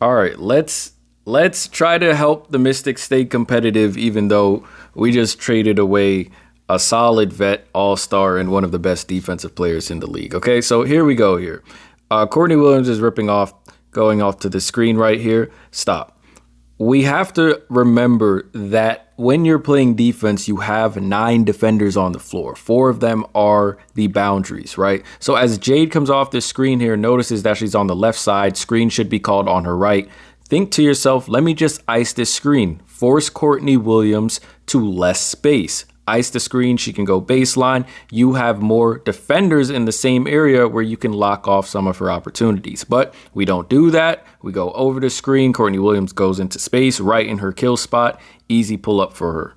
All right, let's try to help the Mystics stay competitive, even though we just traded away a solid vet, all-star, and one of the best defensive players in the league. Okay, so here we go here. Courtney Williams is going off to the screen right here. Stop. We have to remember that when you're playing defense, you have 9 defenders on the floor. 4 of them are the boundaries, right? So as Jade comes off this screen here, notices that she's on the left side. Screen should be called on her right. Think to yourself, let me just ice this screen. Force Courtney Williams to less space. Ice the screen, she can go baseline. You have more defenders in the same area where you can lock off some of her opportunities. But we don't do that. We go over the screen. Courtney Williams goes into space right in her kill spot. Easy pull up for her.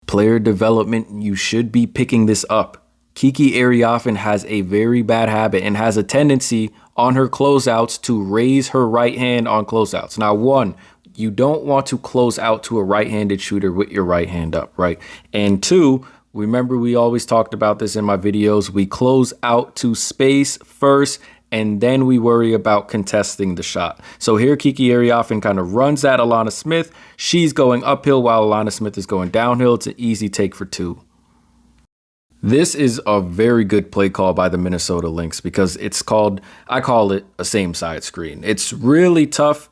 Player development, you should be picking this up. Kiki Ariafen has a very bad habit and has a tendency on her closeouts to raise her right hand on closeouts. Now, one, you don't want to close out to a right-handed shooter with your right hand up, right? And 2, remember we always talked about this in my videos. We close out to space first, and then we worry about contesting the shot. So here Kiki Ariafen kind of runs at Alana Smith. She's going uphill while Alana Smith is going downhill. It's an easy take for 2. This is a very good play call by the Minnesota Lynx because I call it a same side screen. It's really tough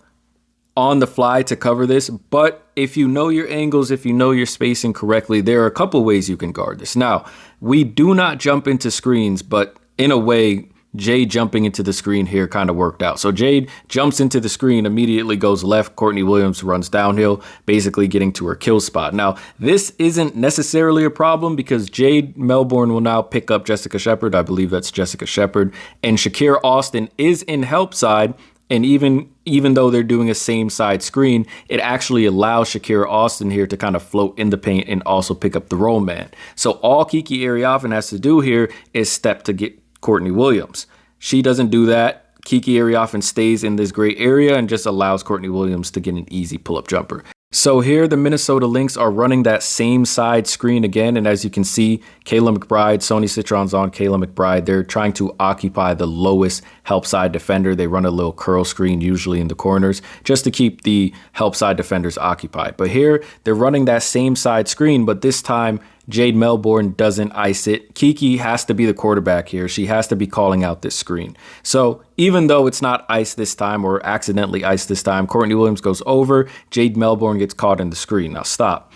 on the fly to cover this, but if you know your angles, if you know your spacing correctly, there are a couple ways you can guard this. Now, we do not jump into screens, but in a way, Jade jumping into the screen here kind of worked out. So Jade jumps into the screen, immediately goes left. Courtney Williams runs downhill, basically getting to her kill spot. Now, this isn't necessarily a problem because Jade Melbourne will now pick up Jessica Shepard. I believe that's Jessica Shepard. And Shakira Austin is in help side. And even though they're doing a same side screen, it actually allows Shakira Austin here to kind of float in the paint and also pick up the roll man. So all Kiki Ariafen has to do here is step to get Courtney Williams. She doesn't do that. Kiki Ariafen stays in this gray area and just allows Courtney Williams to get an easy pull-up jumper. So here the Minnesota Lynx are running that same side screen again. And as you can see, Kayla McBride, Sony Citron's on Kayla McBride. They're trying to occupy the lowest help side defender. They run a little curl screen usually in the corners just to keep the help side defenders occupied. But here they're running that same side screen, but this time Jade Melbourne doesn't ice it. Kiki has to be the quarterback here. She has to be calling out this screen. So even though it's not iced this time or accidentally iced this time, Courtney Williams goes over. Jade Melbourne gets caught in the screen. Now stop.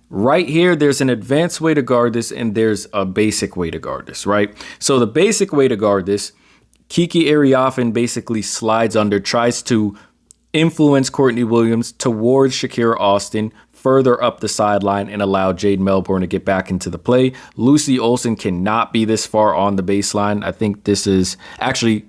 Right here, there's an advanced way to guard this and there's a basic way to guard this, right? So the basic way to guard this, Kiki Ariafen basically slides under, tries to influence Courtney Williams towards Shakira Austin, further up the sideline and allow Jade Melbourne to get back into the play. Lucy Olsen cannot be this far on the baseline. I think this is Kayla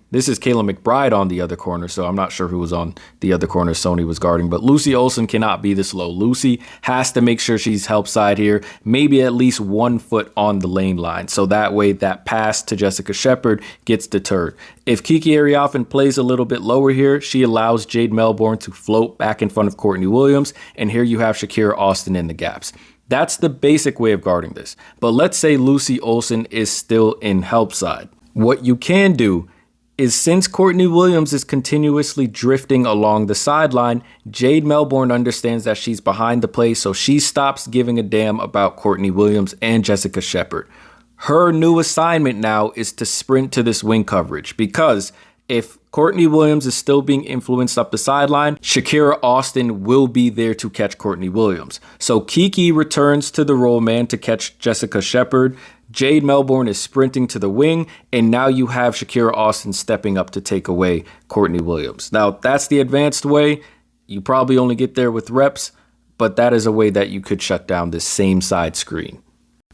McBride on the other corner, so I'm not sure who was on the other corner Sony was guarding, but Lucy Olsen cannot be this low. Lucy has to make sure she's help side here, maybe at least 1 foot on the lane line, so that way that pass to Jessica Shepard gets deterred. If Kiki Ariafen plays a little bit lower here, she allows Jade Melbourne to float back in front of Courtney Williams, and here you have Shakira Austin in the gaps. That's the basic way of guarding this. But let's say Lucy Olsen is still in help side. What you can do is, since Courtney Williams is continuously drifting along the sideline, Jade Melbourne understands that she's behind the play, so she stops giving a damn about Courtney Williams and Jessica Shepard. Her new assignment now is to sprint to this wing coverage, because if Courtney Williams is still being influenced up the sideline, Shakira Austin will be there to catch Courtney Williams. So Kiki returns to the roll man to catch Jessica Shepard. Jade Melbourne is sprinting to the wing, and now you have Shakira Austin stepping up to take away Courtney Williams. Now, that's the advanced way. You probably only get there with reps, but that is a way that you could shut down this same side screen.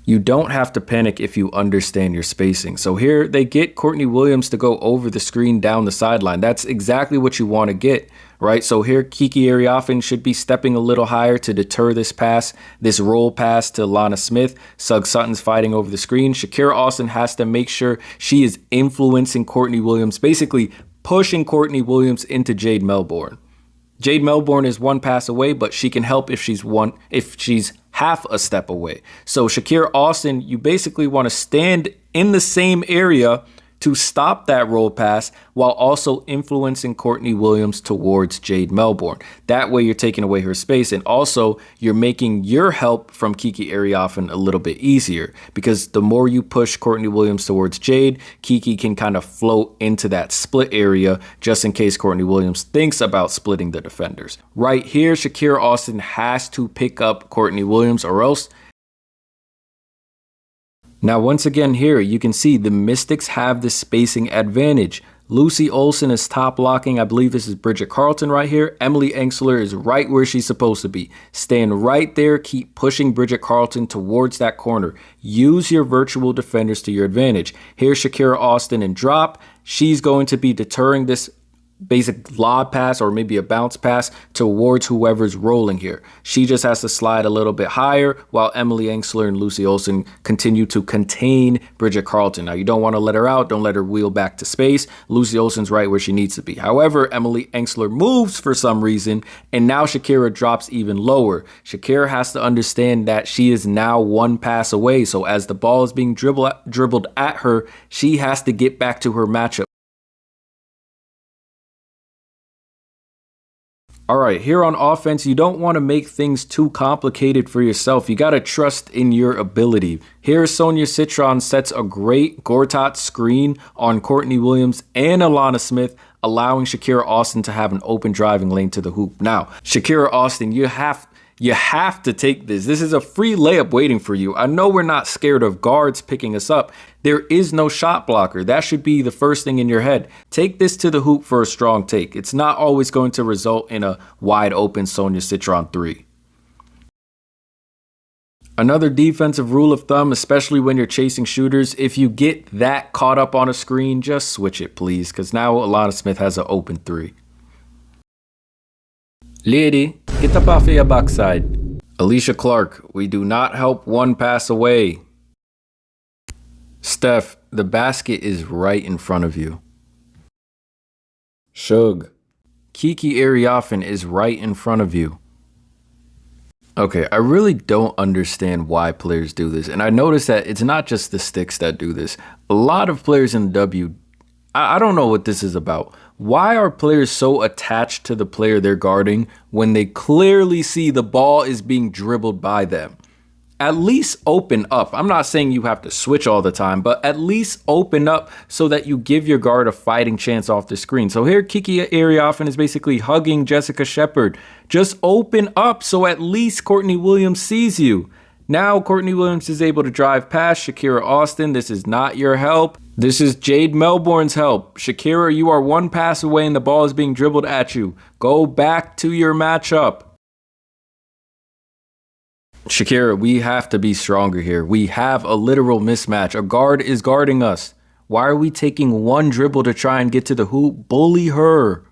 You don't have to panic if you understand your spacing. So here they get Courtney Williams to go over the screen down the sideline. That's exactly what you want to get, right? So here Kiki Ariafen should be stepping a little higher to deter this pass, this roll pass to Lana Smith. Sugg Sutton's fighting over the screen. Shakira Austin has to make sure she is influencing Courtney Williams, basically pushing Courtney Williams into Jade Melbourne. Jade Melbourne is 1 pass away, but she can help if she's half a step away. So Shakira Austin, you basically want to stand in the same area to stop that roll pass while also influencing Courtney Williams towards Jade Melbourne. That way you're taking away her space, and also you're making your help from Kiki Ariafen a little bit easier, because the more you push Courtney Williams towards Jade, Kiki can kind of float into that split area just in case Courtney Williams thinks about splitting the defenders. Right here, Shakira Austin has to pick up Courtney Williams, or else. Now, once again here, you can see the Mystics have the spacing advantage. Lucy Olsen is top locking. I believe this is Bridget Carlton right here. Emily Engstler is right where she's supposed to be. Stand right there. Keep pushing Bridget Carlton towards that corner. Use your virtual defenders to your advantage. Here's Shakira Austin in drop. She's going to be deterring this basic lob pass or maybe a bounce pass towards whoever's rolling here. She just has to slide a little bit higher while Emily Engstler and Lucy Olsen continue to contain Bridget Carlton. Now, you don't want to let her out. Don't let her wheel back to space. Lucy Olsen's right where she needs to be. However, Emily Engstler moves for some reason, and now Shakira drops even lower. Shakira has to understand that she is now one pass away. So as the ball is being dribbled at her, she has to get back to her matchup. All right, here on offense, you don't want to make things too complicated for yourself. You got to trust in your ability. Here, Sonia Citron sets a great Gortat screen on Courtney Williams and Alana Smith, allowing Shakira Austin to have an open driving lane to the hoop. Now, Shakira Austin, you have to take this. This is a free layup waiting for you. I know we're not scared of guards picking us up. There is no shot blocker. That should be the first thing in your head. Take this to the hoop for a strong take. It's not always going to result in a wide open Sonia Citron 3. Another defensive rule of thumb, especially when you're chasing shooters, if you get that caught up on a screen, just switch it, please, because now Alana Smith has an open 3. Lady, get up off of your backside. Alicia Clark, we do not help one pass away. Steph, the basket is right in front of you. Shug, Kiki Ariafen is right in front of you. Okay, I really don't understand why players do this. And I noticed that it's not just the sticks that do this. A lot of players in the W, I don't know what this is about. Why are players so attached to the player they're guarding when they clearly see the ball is being dribbled by them? At least open up. I'm not saying you have to switch all the time, but at least open up so that you give your guard a fighting chance off the screen. So here, Kiki Ariafen is basically hugging Jessica Shepard. Just open up so at least Courtney Williams sees you. Now Courtney Williams is able to drive past Shakira Austin. This is not your help. This is Jade Melbourne's help. Shakira, you are one pass away and the ball is being dribbled at you. Go back to your matchup. Shakira, we have to be stronger here. We have a literal mismatch. A guard is guarding us. Why are we taking one dribble to try and get to the hoop? Bully her.